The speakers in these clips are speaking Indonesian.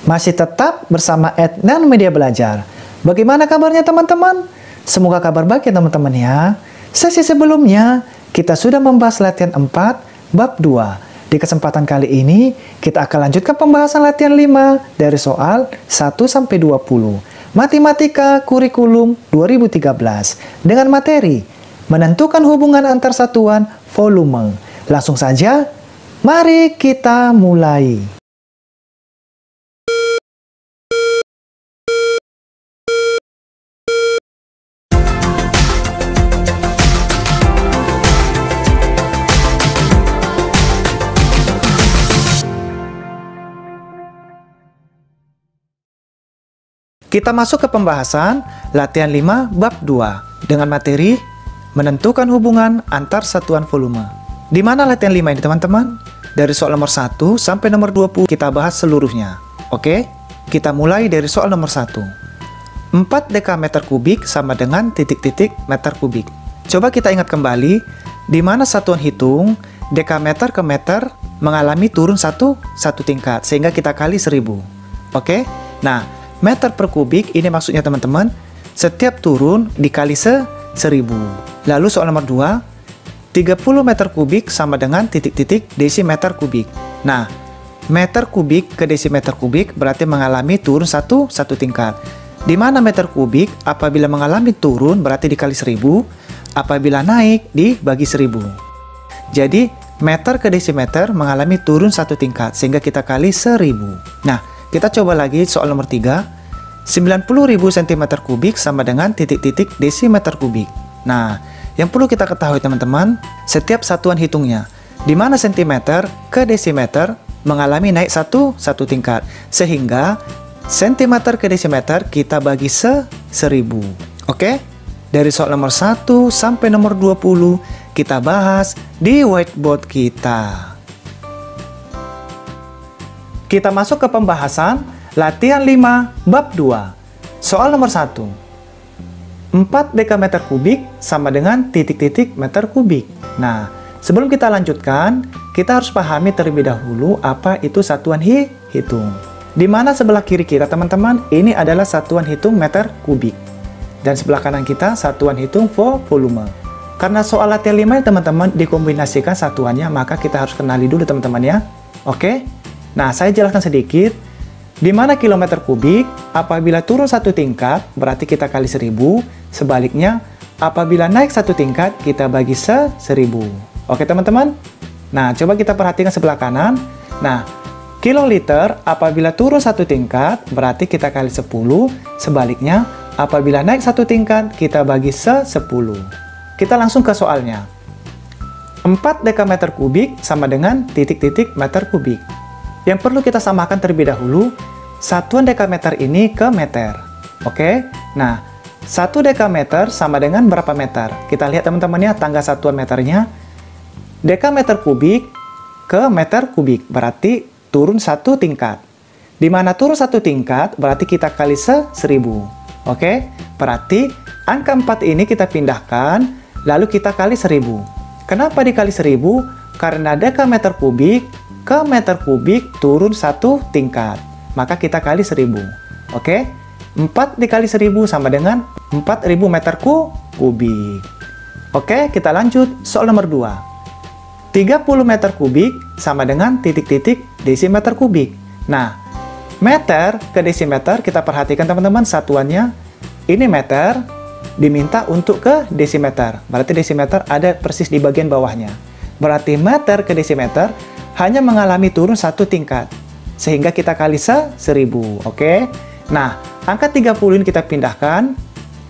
Masih tetap bersama Adnan Media Belajar. Bagaimana kabarnya teman-teman? Semoga kabar baik ya teman-teman ya. Sesi sebelumnya, kita sudah membahas latihan 4, bab 2. Di kesempatan kali ini, kita akan lanjutkan pembahasan latihan 5 dari soal 1-20. Matematika Kurikulum 2013 dengan materi menentukan hubungan antar satuan volume. Langsung saja, mari kita mulai. Kita masuk ke pembahasan latihan 5 bab 2 dengan materi menentukan hubungan antar satuan volume. Di mana latihan 5 ini teman-teman? Dari soal nomor 1 sampai nomor 20 kita bahas seluruhnya. Oke? Kita mulai dari soal nomor 1. 4 dekameter kubik sama dengan titik-titik meter kubik. Coba kita ingat kembali di mana satuan hitung dekameter ke meter mengalami turun satu tingkat sehingga kita kali 1000. Oke? Nah, meter per kubik ini maksudnya teman-teman, setiap turun dikali 1000. Lalu soal nomor 2, 30 meter kubik sama dengan titik-titik desimeter kubik. Nah, meter kubik ke desimeter kubik berarti mengalami turun satu tingkat. Di mana meter kubik apabila mengalami turun berarti dikali 1000, apabila naik dibagi 1000. Jadi, meter ke desimeter mengalami turun satu tingkat sehingga kita kali 1000. Nah, kita coba lagi soal nomor 3. 90.000 cm3 sama dengan titik-titik desimeter kubik. Nah, yang perlu kita ketahui teman-teman, setiap satuan hitungnya, di mana cm ke desimeter mengalami naik satu tingkat. Sehingga, cm ke desimeter kita bagi 1000. Oke? Dari soal nomor 1 sampai nomor 20, kita bahas di whiteboard kita. Kita masuk ke pembahasan latihan 5 bab 2. Soal nomor 1. 4 dekameter kubik sama dengan titik-titik meter kubik. Nah, sebelum kita lanjutkan, kita harus pahami terlebih dahulu apa itu satuan hitung. Di mana sebelah kiri kita teman-teman, ini adalah satuan hitung meter kubik. Dan sebelah kanan kita satuan hitung volume. Karena soal latihan 5 teman-teman dikombinasikan satuannya, maka kita harus kenali dulu teman-teman ya. Oke? Nah, saya jelaskan sedikit. Di mana kilometer kubik, apabila turun satu tingkat, berarti kita kali 1000. Sebaliknya, apabila naik satu tingkat, kita bagi 1000. Oke teman-teman? Nah, coba kita perhatikan sebelah kanan. Nah, kiloliter apabila turun satu tingkat, berarti kita kali 10. Sebaliknya, apabila naik satu tingkat, kita bagi 10. Kita langsung ke soalnya. 4 dekameter kubik sama dengan titik-titik meter kubik. Yang perlu kita samakan terlebih dahulu, satuan dekameter ini ke meter. Oke? Nah, 1 dekameter sama dengan berapa meter? Kita lihat teman-teman ya, tangga satuan meternya. Dekameter kubik ke meter kubik, berarti turun satu tingkat. Di mana turun satu tingkat, berarti kita kali 1000. Oke? Berarti, angka 4 ini kita pindahkan, lalu kita kali 1000. Kenapa dikali 1000? Karena dekameter kubik ke meter kubik turun satu tingkat. Maka kita kali 1000. Oke? 4 dikali 1000 sama dengan 4000 meter kubik. Oke, kita lanjut. Soal nomor 2. 30 meter kubik sama dengan titik-titik desimeter kubik. Nah, meter ke desimeter kita perhatikan teman-teman satuannya. Ini meter diminta untuk ke desimeter. Berarti desimeter ada persis di bagian bawahnya. Berarti meter ke desimeter hanya mengalami turun satu tingkat. Sehingga kita kali 1000. Oke? Nah, angka 30 ini kita pindahkan.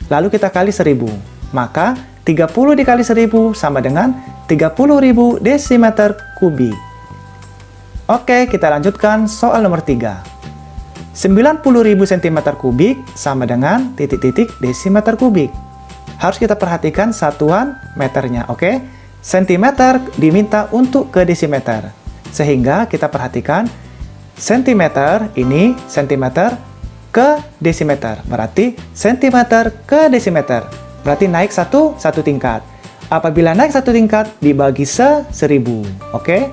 Lalu kita kali 1000. Maka, 30 dikali 1000 sama dengan 30.000 desimeter kubik. Oke, kita lanjutkan soal nomor 3. 90.000 cm3 sama dengan titik-titik desimeter kubik. Harus kita perhatikan satuan meternya. Oke? Sentimeter diminta untuk ke desimeter. Sehingga kita perhatikan sentimeter ini sentimeter ke desimeter. Berarti sentimeter ke desimeter. Berarti naik satu tingkat. Apabila naik satu tingkat dibagi 1000. Oke?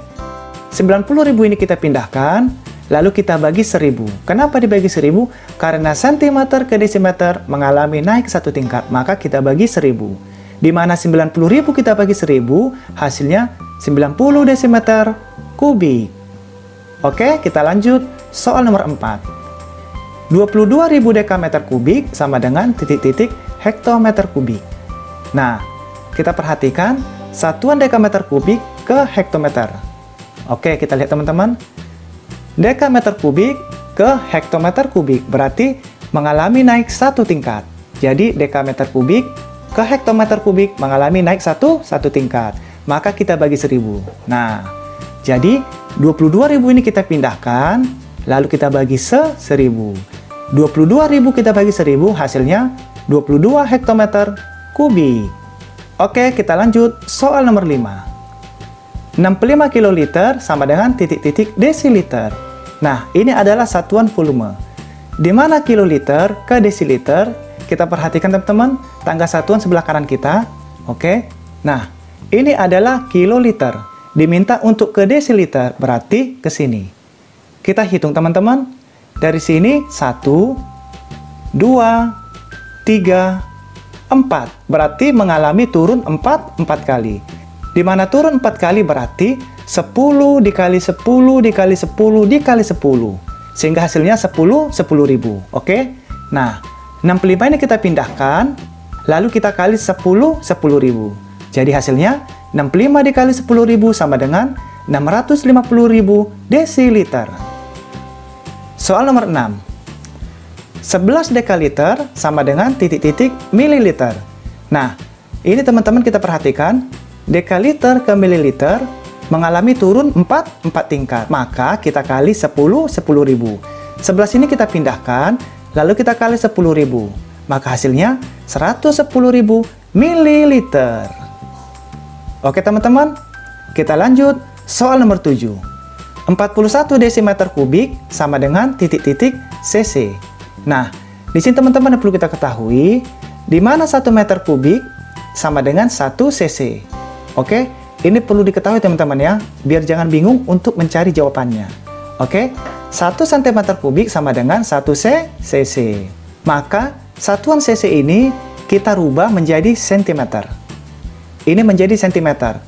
90.000 ini kita pindahkan. lalu kita bagi 1000. Kenapa dibagi 1000? Karena cm ke desimeter mengalami naik satu tingkat, maka kita bagi 1000. Di mana 90.000 kita bagi 1000, hasilnya 90 desimeter kubik. Oke, kita lanjut. Soal nomor 4. 22.000 dekameter kubik sama dengan titik-titik hektometer kubik. Nah, kita perhatikan satuan dekameter kubik ke hektometer. Oke, kita lihat teman-teman. Dekameter kubik ke hektometer kubik berarti mengalami naik satu tingkat. Jadi, dekameter kubik ke hektometer kubik mengalami naik satu tingkat. Maka kita bagi 1000. Nah, jadi 22.000 ini kita pindahkan, lalu kita bagi 1000. 22.000 kita bagi 1000, hasilnya 22 hektometer kubik. Oke, kita lanjut. Soal nomor 5. 65 kiloliter sama dengan titik-titik desiliter. Nah, ini adalah satuan volume. Di mana kiloliter ke desiliter? Kita perhatikan teman-teman, tangga satuan sebelah kanan kita. Oke. Nah, ini adalah kiloliter. Diminta untuk ke desiliter, berarti ke sini. Kita hitung teman-teman. Dari sini 1, 2, 3, 4. Berarti mengalami turun 4 kali. Di mana turun 4 kali berarti 10 dikali 10 dikali 10 dikali 10. Sehingga hasilnya 10.000. Oke? Nah, 65 ini kita pindahkan, lalu kita kali 10.000. Jadi hasilnya 65 dikali 10.000 sama dengan 650.000 desiliter. Soal nomor 6. 11 dekaliter sama dengan titik-titik mililiter. Nah, ini teman-teman kita perhatikan, dekaliter ke mililiter mengalami turun 4 tingkat. Maka kita kali 10.000. 11 ini kita pindahkan, lalu kita kali 10.000. Maka hasilnya 110.000 mililiter. Oke teman-teman, kita lanjut. Soal nomor 7. 41 desimeter kubik sama dengan titik-titik cc. Nah, di sini teman-teman perlu kita ketahui, di mana 1 meter kubik sama dengan 1 cc. Oke, ini perlu diketahui teman-teman ya, biar jangan bingung untuk mencari jawabannya. Oke, 1 cm kubik sama dengan 1 cc. Maka, satuan cc ini kita rubah menjadi cm. Ini menjadi cm.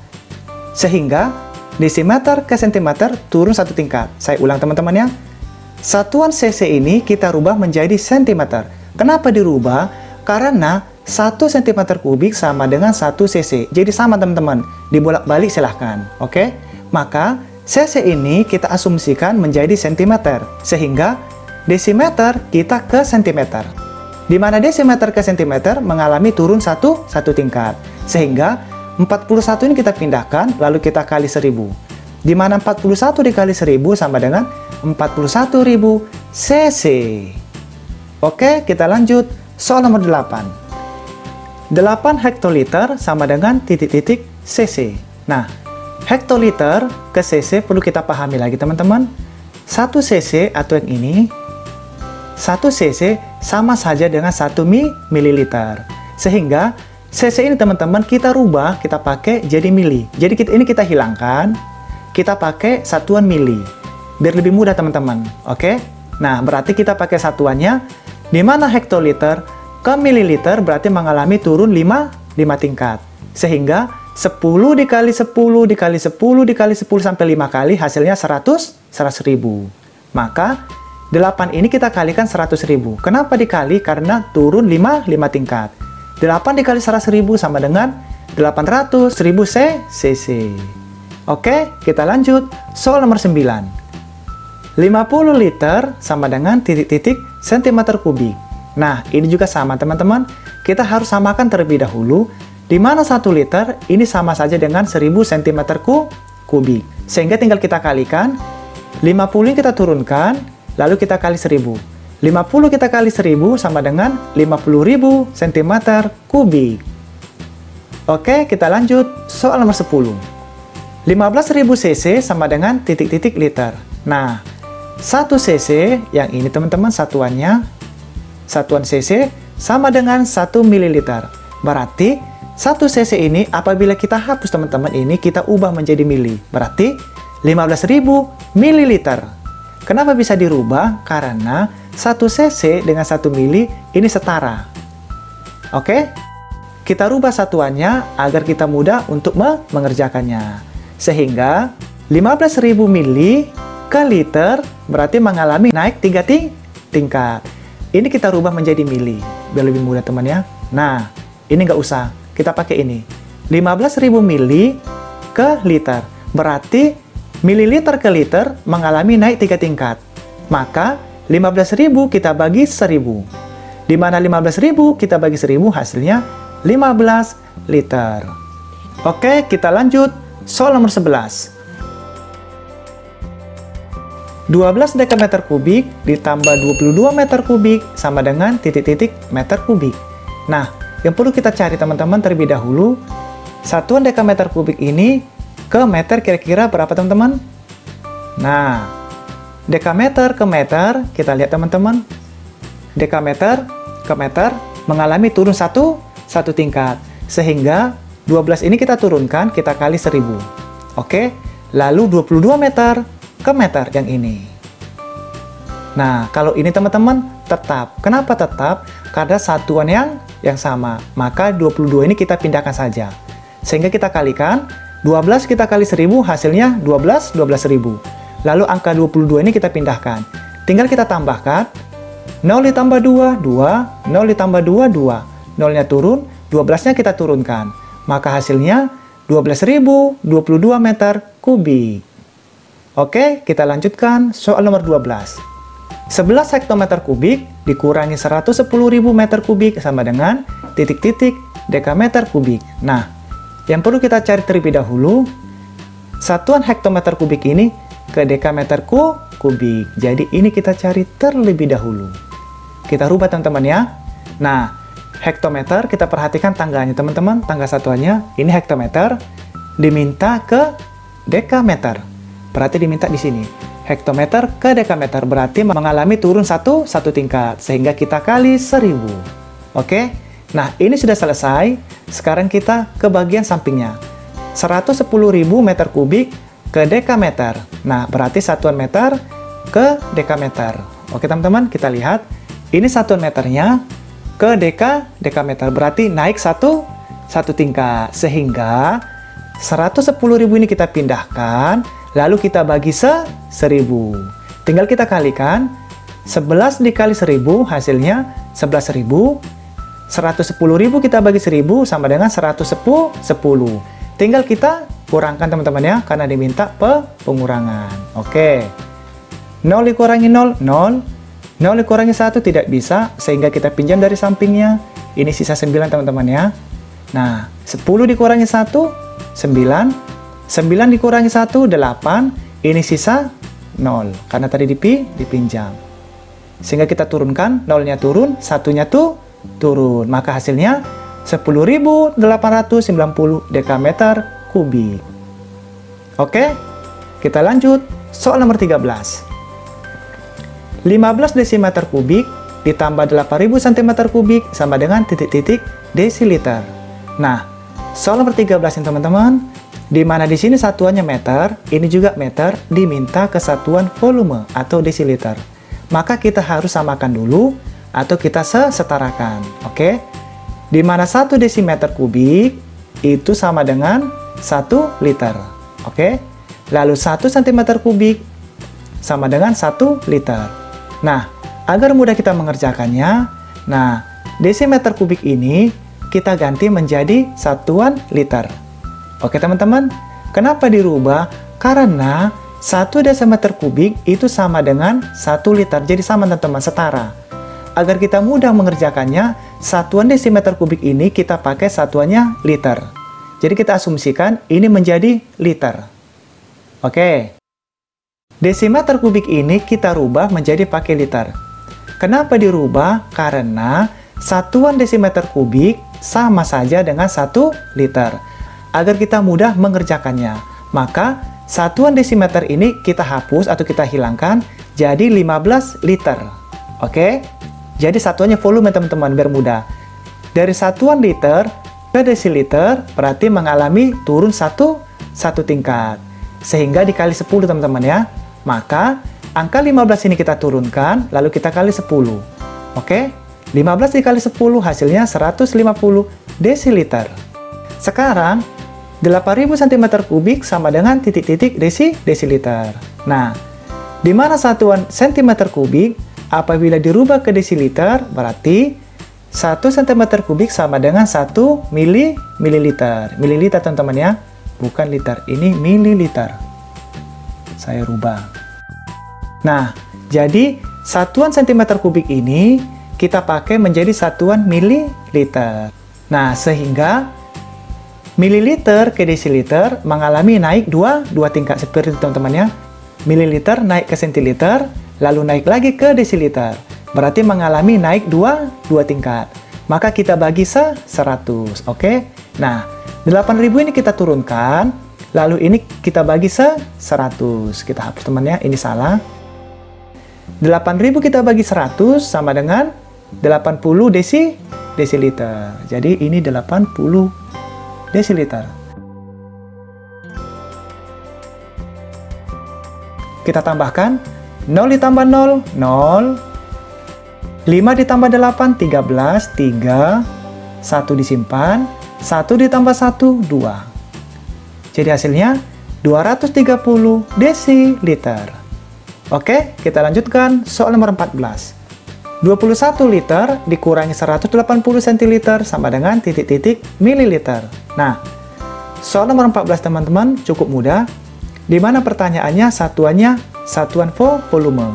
Sehingga, desimeter ke cm turun satu tingkat. Saya ulang teman-teman ya. Satuan cc ini kita rubah menjadi cm. Kenapa dirubah? Karena 1 cm kubik sama dengan 1 cc. Jadi sama teman-teman. Dibolak-balik silahkan. Oke? Maka cc ini kita asumsikan menjadi cm. Sehingga desimeter kita ke cm. Di mana desimeter ke cm mengalami turun satu tingkat. Sehingga 41 ini kita pindahkan, lalu kita kali 1000. Di mana 41 dikali 1000 sama dengan 41.000 cc. Oke, kita lanjut. Soal nomor 8. 8 hektoliter sama dengan titik-titik cc. Nah, hektoliter ke cc perlu kita pahami lagi teman-teman. 1 cc atau yang ini, 1 cc sama saja dengan 1 mililiter. Sehingga cc ini teman-teman kita rubah, kita pakai jadi mili. Jadi ini kita hilangkan, kita pakai satuan mili. Biar lebih mudah teman-teman. Oke? Nah, berarti kita pakai satuannya, di mana hektoliter ke mililiter berarti mengalami turun 5 tingkat. Sehingga 10 dikali 10 dikali 10 dikali 10 sampai 5 kali hasilnya 100.000. Maka 8 ini kita kalikan 100.000. Kenapa dikali? Karena turun 5 tingkat. 8 dikali 100.000 sama dengan 800.000 cc. Oke, kita lanjut. Soal nomor 9. 50 liter sama dengan titik-titik centimeter kubik. Nah, ini juga sama teman-teman. Kita harus samakan terlebih dahulu. Di mana 1 liter ini sama saja dengan 1000 cm kubik. Sehingga tinggal kita kalikan. 50 ini kita turunkan, lalu kita kali 1000. 50 kita kali 1000 sama dengan 50.000 cm kubik. Oke, kita lanjut. Soal nomor 10. 15.000 cc sama dengan titik-titik liter. Nah, 1 cc, yang ini teman-teman satuannya, satuan cc sama dengan 1 ml. Berarti, 1 cc ini apabila kita hapus teman-teman ini, kita ubah menjadi mili. Berarti, 15.000 ml. Kenapa bisa dirubah? Karena 1 cc dengan 1 mili ini setara. Oke? Kita rubah satuannya agar kita mudah untuk mengerjakannya. Sehingga 15.000 mili ke liter berarti mengalami naik 3 tingkat. Ini kita rubah menjadi mili, biar lebih mudah teman ya. Nah, ini nggak usah, kita pakai ini. 15.000 mili ke liter, berarti mililiter ke liter mengalami naik 3 tingkat. Maka 15.000 kita bagi 1.000. Di mana 15.000 kita bagi 1.000 hasilnya 15 liter. Oke, kita lanjut. Soal nomor 11. 12 dekameter kubik ditambah 22 meter kubik sama dengan titik-titik meter kubik. Nah, yang perlu kita cari teman-teman terlebih dahulu, satuan dekameter kubik ini ke meter kira-kira berapa teman-teman? Nah, dekameter ke meter, kita lihat teman-teman. Dekameter ke meter mengalami turun satu tingkat. Sehingga 12 ini kita turunkan, kita kali 1.000. Oke, lalu 22 meter ke meter yang ini. Nah, kalau ini teman-teman tetap. Kenapa tetap? Karena satuan yang sama. Maka 22 ini kita pindahkan saja. Sehingga kita kalikan, 12 kita kali 1.000 hasilnya 12.000. Lalu angka 22 ini kita pindahkan. Tinggal kita tambahkan 0 ditambah 2, 2, 0 ditambah 2, 2. 0-nya turun, 12-nya kita turunkan. Maka hasilnya 12.022 meter kubik. Oke, kita lanjutkan soal nomor 12. 11 hektometer kubik dikurangi 110.000 meter kubik sama dengan titik-titik dekameter kubik. Nah, yang perlu kita cari terlebih dahulu, satuan hektometer kubik ini ke dekameter kubik. Jadi ini kita cari terlebih dahulu. Kita rubah teman-teman ya. Nah, hektometer kita perhatikan tangganya teman-teman. Tangga satuannya ini hektometer diminta ke dekameter. Berarti diminta di sini. Hektometer ke dekameter berarti mengalami turun satu tingkat. Sehingga kita kali 1.000. Oke? Nah, ini sudah selesai. Sekarang kita ke bagian sampingnya. 110.000 meter kubik ke dekameter. Nah, berarti satuan meter ke dekameter. Oke teman-teman, kita lihat. Ini satuan meternya ke dekameter. Berarti naik satu tingkat. Sehingga 110.000 ini kita pindahkan. Lalu kita bagi 1.000. Tinggal kita kalikan. 11 dikali 1.000 hasilnya 11.000. 110.000 kita bagi 1.000 sama dengan 110. Tinggal kita kurangkan teman-teman ya, karena diminta pengurangan. Oke. 0 dikurangi 0, 0. 0 dikurangi 1 tidak bisa, sehingga kita pinjam dari sampingnya. Ini sisa 9 teman-teman ya. Nah, 10 dikurangi 1, 9. 9 dikurangi 1, 8. Ini sisa 0, karena tadi dipinjam. Sehingga kita turunkan, 0-nya turun, 1-nya turun. Maka hasilnya 10.890 dekameter kubik. Oke, kita lanjut. Soal nomor 13. 15 desimeter kubik ditambah 8.000 cm kubik sama dengan titik-titik desiliter. Nah, soal nomor 13 ini teman-teman, di mana di sini satuannya meter, ini juga meter, diminta ke satuan volume atau desiliter. Maka kita harus samakan dulu atau kita setarakan. Oke? Di mana 1 desimeter kubik itu sama dengan 1 liter. Oke? Lalu 1 cm kubik sama dengan 1 liter. Nah, agar mudah kita mengerjakannya, nah, desimeter kubik ini kita ganti menjadi satuan liter. Oke teman-teman, kenapa dirubah? Karena 1 desimeter kubik itu sama dengan 1 liter, jadi sama teman-teman, setara. Agar kita mudah mengerjakannya, satuan desimeter kubik ini kita pakai satuannya liter. Jadi kita asumsikan ini menjadi liter. Oke. Desimeter kubik ini kita rubah menjadi pakai liter. Kenapa dirubah? Karena satuan desimeter kubik sama saja dengan 1 liter. Agar kita mudah mengerjakannya, maka satuan desimeter ini kita hapus atau kita hilangkan jadi 15 liter. Oke? Jadi satuannya volume teman-teman, biar mudah. Dari satuan liter ke desiliter berarti mengalami turun satu tingkat. Sehingga dikali 10 teman-teman ya. Maka angka 15 ini kita turunkan, lalu kita kali 10. Oke? 15 dikali 10 hasilnya 150 desiliter. Sekarang, 8.000 cm3 sama dengan titik-titik desiliter. Nah, di mana satuan cm3 apabila dirubah ke desiliter, berarti 1 cm3 sama dengan 1 mililiter. Mililiter teman-teman ya, bukan liter. Ini mililiter. Saya rubah. Nah, jadi satuan cm3 ini kita pakai menjadi satuan mililiter. Nah, sehingga mililiter ke desiliter mengalami naik dua tingkat seperti itu teman-teman ya. Mililiter naik ke centiliter, lalu naik lagi ke desiliter. Berarti mengalami naik dua tingkat. Maka kita bagi 100, oke? Nah, 8.000 ini kita turunkan, lalu ini kita bagi 100. Kita hapus teman ya, ini salah. 8.000 kita bagi 100 sama dengan 80 desiliter. Jadi ini 80 desiliter. Kita tambahkan 0 ditambah 0, 0. 5 ditambah 8, 13, 3. 1 disimpan, 1 ditambah 1, 2. Jadi hasilnya 230 desiliter. Oke, kita lanjutkan soal nomor 14. 21 liter dikurangi 180 centiliter sama dengan titik-titik mililiter. Nah, soal nomor 14 teman-teman cukup mudah, di mana pertanyaannya satuannya satuan volume.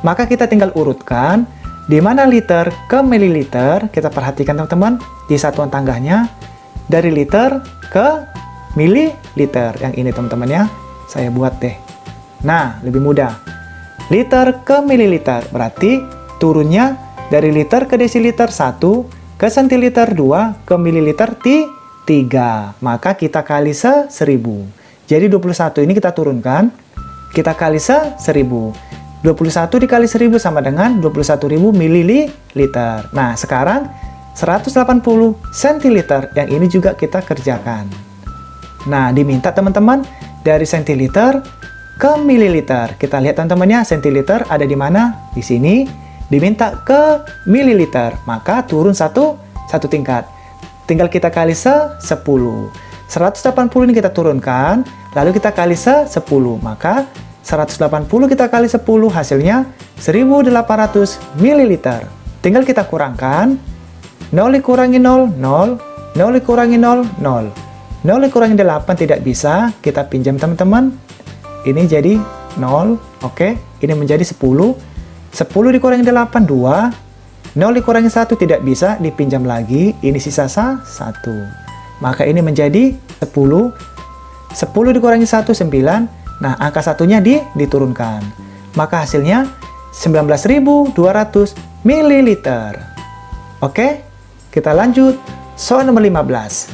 Maka kita tinggal urutkan, di mana liter ke mililiter, kita perhatikan teman-teman, di satuan tangganya, dari liter ke mililiter. Yang ini teman-teman ya, saya buat deh. Nah, lebih mudah. Liter ke mililiter, berarti turunnya dari liter ke desiliter 1, ke centiliter 2, ke mililiter 3. Maka kita kali 1000. Jadi 21 ini kita turunkan, kita kali 1000. 21 dikali 1000 sama dengan 21.000 mililiter. Nah, sekarang 180 centiliter, yang ini juga kita kerjakan. Nah, diminta teman-teman dari centiliter ke mililiter. Kita lihat teman-teman ya, centiliter ada di mana? Di sini. Diminta ke mililiter, maka turun satu tingkat. Tinggal kita kali 10. 180 ini kita turunkan, lalu kita kali 10. Maka 180 kita kali 10 hasilnya 1800 mililiter. Tinggal kita kurangkan. 0 dikurangi 0, 0. 0 dikurangi 0, 0. 0 dikurangi 8 tidak bisa, kita pinjam teman-teman. Ini jadi 0, oke. Ini menjadi 10. 10 dikurangi 8, 2. 0 dikurangi 1 tidak bisa, dipinjam lagi. Ini sisa 1. Maka ini menjadi 10. 10 dikurangi 1, 9. Nah, angka satunya diturunkan. Maka hasilnya 19.200 mililiter. Oke, kita lanjut. Soal nomor 15.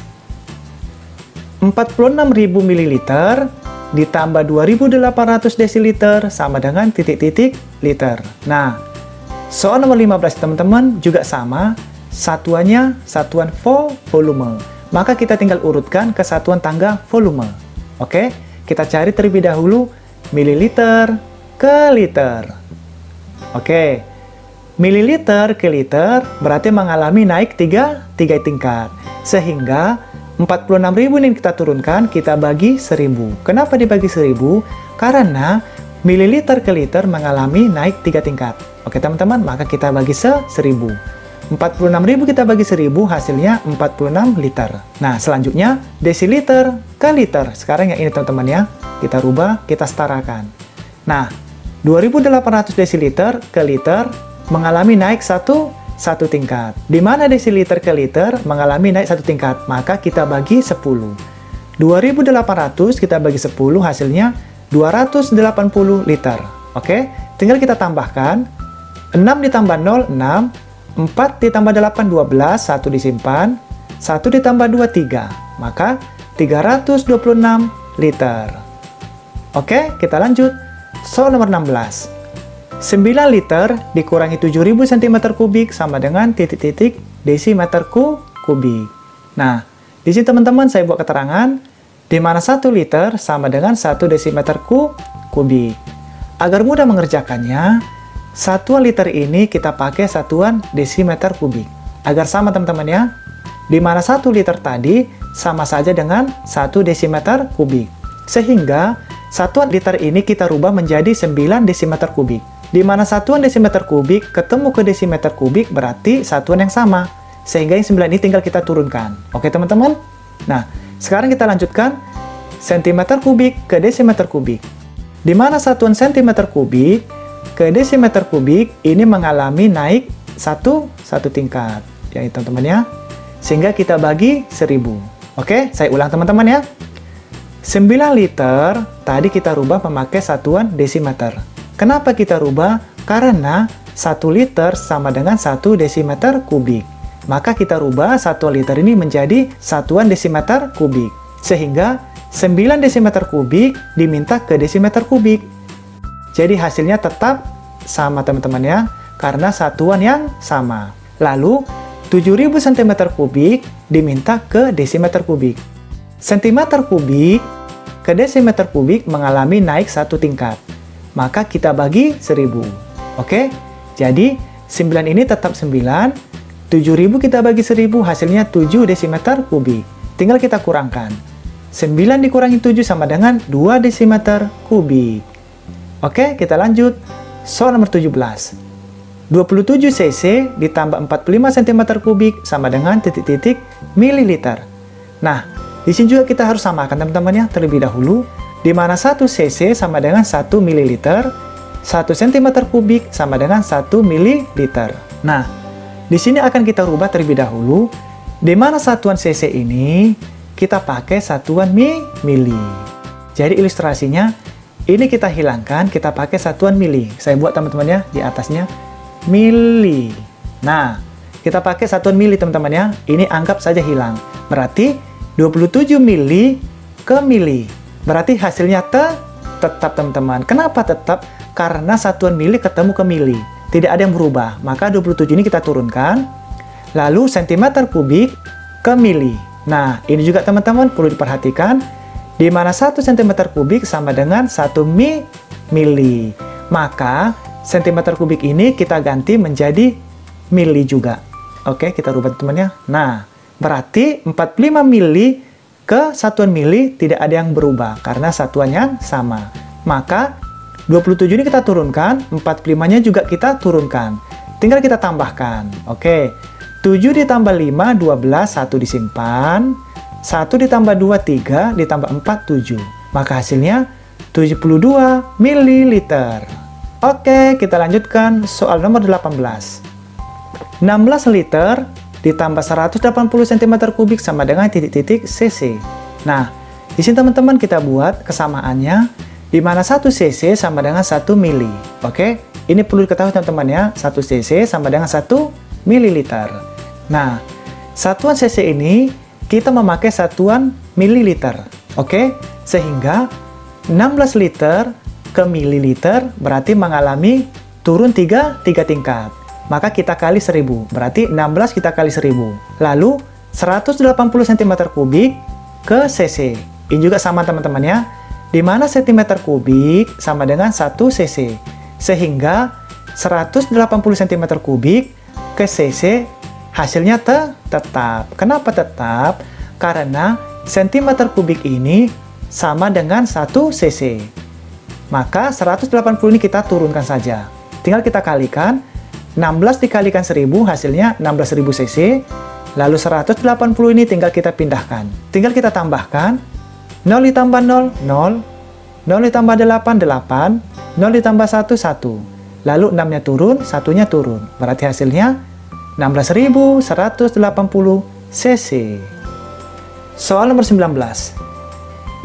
46.000 mililiter ditambah 2.800 desiliter sama dengan titik-titik liter. Nah, soal nomor 15 teman-teman juga sama, satuannya satuan volume. Maka kita tinggal urutkan ke satuan tangga volume. Oke, kita cari terlebih dahulu mililiter ke liter. Oke, mililiter ke liter berarti mengalami naik 3 tingkat. Sehingga 46.000 ini kita turunkan, kita bagi 1000. Kenapa dibagi 1000? Karena mililiter ke liter mengalami naik 3 tingkat. Oke teman-teman, maka kita bagi 1000. 46.000 kita bagi 1000, hasilnya 46 liter. Nah, selanjutnya desiliter ke liter. Sekarang yang ini teman-teman ya, kita rubah, kita setarakan. Nah, 2.800 desiliter ke liter mengalami naik satu tingkat. Di mana desiliter ke liter mengalami naik 1 tingkat, maka kita bagi 10. 2.800 kita bagi 10, hasilnya 280 liter. Oke, tinggal kita tambahkan. 6 ditambah 0, 6. 4 ditambah 8, 12. 1 disimpan. 1 ditambah 2, 3. Maka 326 liter. Oke, kita lanjut. Soal nomor 16. 9 liter dikurangi 7.000 cm3 sama dengan titik-titik desimeter kubik. Nah, di sini teman-teman saya buat keterangan di mana 1 liter sama dengan 1 desimeter kubik. agar mudah mengerjakannya, satuan liter ini kita pakai satuan desimeter kubik. Agar sama teman-teman ya, di mana 1 liter tadi sama saja dengan 1 desimeter kubik. Sehingga satuan liter ini kita rubah menjadi 9 desimeter kubik. Di mana satuan desimeter kubik ketemu ke desimeter kubik berarti satuan yang sama. Sehingga yang 9 ini tinggal kita turunkan. Oke teman-teman? Nah, sekarang kita lanjutkan sentimeter kubik ke desimeter kubik. Di mana satuan sentimeter kubik ke desimeter kubik ini mengalami naik satu tingkat. Ya teman-teman ya. Sehingga kita bagi 1000. Oke, saya ulang teman-teman ya. 9 liter tadi kita rubah memakai satuan desimeter. Kenapa kita rubah? Karena 1 liter sama dengan 1 desimeter kubik. Maka kita rubah satuan liter ini menjadi satuan desimeter kubik. Sehingga 9 desimeter kubik diminta ke desimeter kubik. Jadi hasilnya tetap sama teman-teman ya, karena satuan yang sama. Lalu 7000 cm kubik diminta ke desimeter kubik. Sentimeter kubik ke desimeter kubik mengalami naik 1 tingkat. Maka kita bagi 1000. Oke? Jadi 9 ini tetap 9. 7000 kita bagi 1000 hasilnya 7 desimeter kubik. Tinggal kita kurangkan. 9 dikurangi 7 sama dengan 2 desimeter kubik. Oke, kita lanjut. Soal nomor 17. 27 cc ditambah 45 cm kubik sama dengan titik-titik mililiter. Nah, di sini juga kita harus samakan teman-teman ya terlebih dahulu. Di mana 1 cc sama dengan 1 mililiter, 1 cm kubik sama dengan 1 mililiter. Nah, di sini akan kita rubah terlebih dahulu. Di mana satuan cc ini kita pakai satuan mili. Jadi ilustrasinya, ini kita hilangkan, kita pakai satuan mili. Saya buat teman-teman ya, di atasnya, mili. Nah, kita pakai satuan mili teman-teman ya. Ini anggap saja hilang. Berarti 27 mili ke mili. Berarti hasilnya tetap teman-teman. Kenapa tetap? Karena satuan mili ketemu ke mili. Tidak ada yang berubah. Maka 27 ini kita turunkan. Lalu sentimeter kubik ke mili. Nah, ini juga teman-teman perlu diperhatikan, di mana 1 cm kubik sama dengan 1 mili. Maka, cm kubik ini kita ganti menjadi mili juga. Oke, kita rubah teman-teman ya. Nah, berarti 45 mili ke satuan mili tidak ada yang berubah, karena satuan yang sama. Maka, 27 ini kita turunkan, 45-nya juga kita turunkan. Tinggal kita tambahkan. Oke. 7 ditambah 5, 12, 1 disimpan. 1 ditambah 2, 3, ditambah 4, 7. Maka hasilnya 72 ml. Oke, kita lanjutkan soal nomor 18. 16 liter ditambah 180 cm kubik sama dengan titik-titik cc. Nah, di sini teman-teman kita buat kesamaannya, di mana 1 cc sama dengan 1 mili. Oke, ini perlu diketahui teman-teman ya, 1 cc sama dengan 1 mililiter. Nah, satuan cc ini kita memakai satuan mililiter. Oke, sehingga 16 liter ke mililiter berarti mengalami turun 3 tingkat. Maka kita kali 1000, berarti 16 kita kali 1000. Lalu 180 cm kubik ke cc. Ini juga sama teman-teman ya. Di mana centimeter kubik sama dengan 1 cc. Sehingga 180 cm kubik ke cc hasilnya tetap. Kenapa tetap? Karena centimeter kubik ini sama dengan 1 cc. Maka 180 ini kita turunkan saja. Tinggal kita kalikan. 16 dikalikan 1000 hasilnya 16.000 cc. Lalu 180 ini tinggal kita pindahkan. Tinggal kita tambahkan. 0 ditambah 0, 0. 0 ditambah 8, 8. 0 ditambah 1, 1. Lalu 6-nya turun, 1-nya turun. Berarti hasilnya 16.180 cc. Soal nomor 19.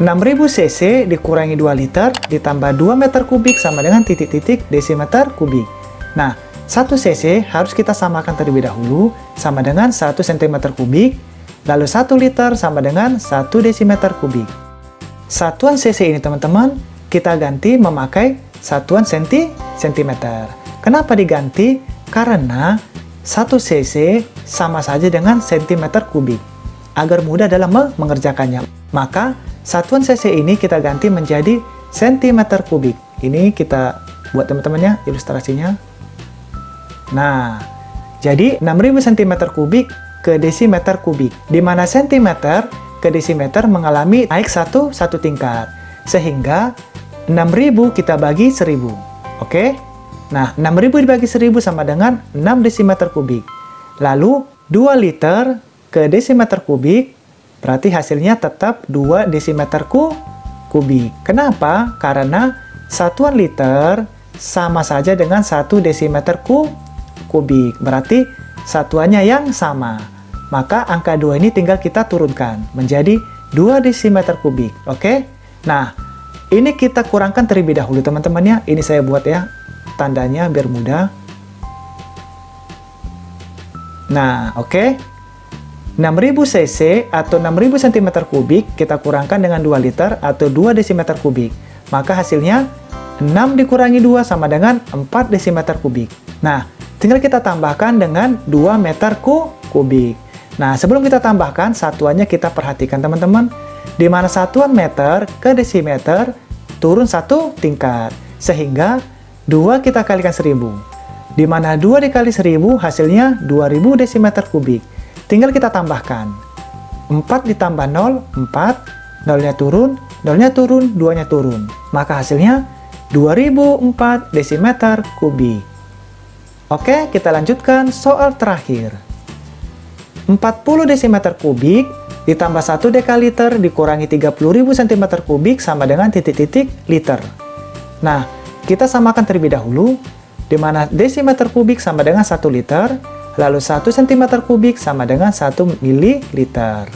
6.000 cc dikurangi 2 liter ditambah 2 meter kubik sama dengan titik-titik desimeter kubik. Nah, 1 cc harus kita samakan terlebih dahulu sama dengan 1 cm kubik, lalu 1 liter sama dengan 1 desimeter kubik. Satuan cc ini teman-teman, kita ganti memakai satuan sentimeter. Kenapa diganti? Karena 1 cc sama saja dengan centimeter kubik. Agar mudah dalam mengerjakannya, maka satuan cc ini kita ganti menjadi centimeter kubik. Ini kita buat teman-temannya ilustrasinya. Nah, jadi 6000 cm3 ke desimeter kubik, di mana cm ke desimeter mengalami naik satu tingkat. Sehingga 6000 kita bagi 1000. Oke? Nah, 6000 dibagi 1000 sama dengan 6 desimeter kubik. Lalu 2 liter ke desimeter kubik, berarti hasilnya tetap 2 desimeter kubik. Kenapa? Karena satuan liter sama saja dengan 1 desimeter kubik. Berarti satuannya yang sama. Maka angka 2 ini tinggal kita turunkan menjadi 2 desimeter kubik. Oke? Nah, ini kita kurangkan terlebih dahulu teman-teman ya. Ini saya buat ya tandanya biar mudah. Nah, oke. 6000 cc atau 6000 cm3 kita kurangkan dengan 2 liter atau 2 desimeter kubik. Maka hasilnya 6 dikurangi 2 sama dengan 4 desimeter kubik. Nah, tinggal kita tambahkan dengan 2 meter kubik. Nah, sebelum kita tambahkan, satuannya kita perhatikan teman-teman. Di mana satuan meter ke desimeter turun 1 tingkat. Sehingga 2 kita kalikan 1000. Di mana 2 dikali 1000 hasilnya 2000 desimeter kubik. Tinggal kita tambahkan. 4 ditambah 0, 4. 0-nya turun, 2-nya turun. Maka hasilnya 2004 desimeter kubik. Oke, kita lanjutkan soal terakhir. 40 desimeter kubik ditambah 1 dekaliter dikurangi 30.000 cm3 sama dengan titik-titik liter. Nah, kita samakan terlebih dahulu, di mana desimeter kubik sama dengan 1 liter, lalu 1 cm3 sama dengan 1 mililiter.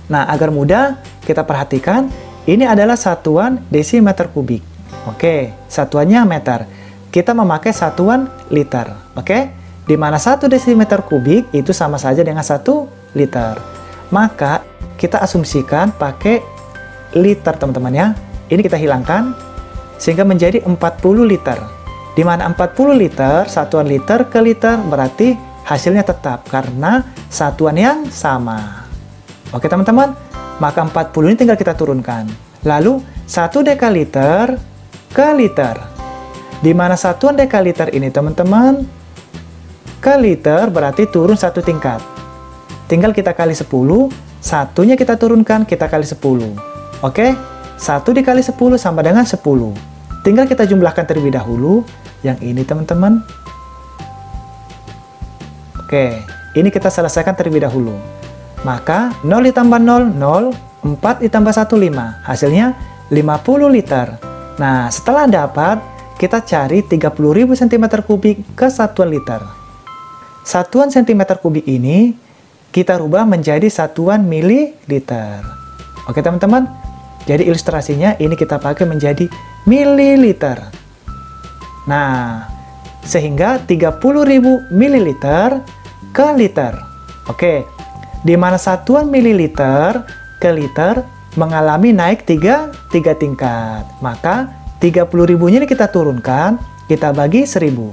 Nah, agar mudah, kita perhatikan, ini adalah satuan desimeter kubik. Oke, satuannya meter. Kita memakai satuan liter. Oke, di mana 1 desimeter kubik itu sama saja dengan 1 liter. Maka, kita asumsikan pakai liter teman-teman ya. Ini kita hilangkan, sehingga menjadi 40 liter. Di mana 40 liter, satuan liter ke liter berarti hasilnya tetap karena satuan yang sama. Oke teman-teman, maka 40 ini tinggal kita turunkan. Lalu 1 dekaliter ke liter. Di mana satuan dekaliter ini teman-teman ke liter berarti turun 1 tingkat. Tinggal kita kali 10, satunya kita turunkan, kita kali 10. Oke, 1 dikali 10 sama dengan 10. Tinggal kita jumlahkan terlebih dahulu. Yang ini teman-teman. Oke, ini kita selesaikan terlebih dahulu. Maka 0 ditambah 0, 0, 4 ditambah 1, 5. Hasilnya 50 liter. Nah, setelah dapat, kita cari 30.000 cm3 ke satuan liter. Satuan cm3 ini kita rubah menjadi satuan mililiter. Oke teman-teman, jadi ilustrasinya ini kita pakai menjadi mililiter. Nah, sehingga 30.000 mililiter ke liter. Oke, di mana satuan mililiter ke liter mengalami naik 3 tingkat. Maka 30.000-nya ini kita turunkan, kita bagi 1000.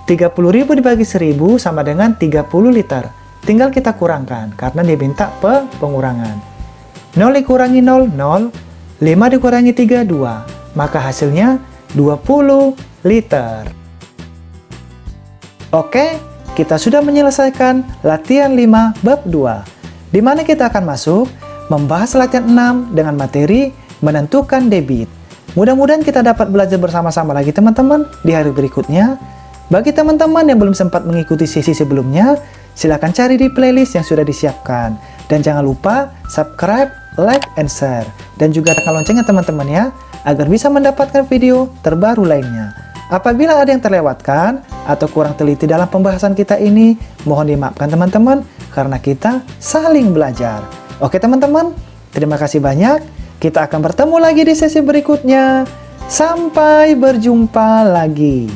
30.000 dibagi 1000 sama dengan 30 liter. Tinggal kita kurangkan, karena diminta pengurangan. 0 dikurangi 0, 0. 5 dikurangi 3, 2. Maka hasilnya 20 liter. Oke, kita sudah menyelesaikan latihan 5 bab 2. Di mana kita akan masuk membahas latihan 6 dengan materi menentukan debit. Mudah-mudahan kita dapat belajar bersama-sama lagi teman-teman di hari berikutnya. Bagi teman-teman yang belum sempat mengikuti sesi sebelumnya, silakan cari di playlist yang sudah disiapkan. Dan jangan lupa subscribe, like, and share. Dan juga tekan loncengnya teman-teman ya, agar bisa mendapatkan video terbaru lainnya. Apabila ada yang terlewatkan atau kurang teliti dalam pembahasan kita ini, mohon dimaafkan teman-teman, karena kita saling belajar. Oke teman-teman, terima kasih banyak. Kita akan bertemu lagi di sesi berikutnya. Sampai berjumpa lagi.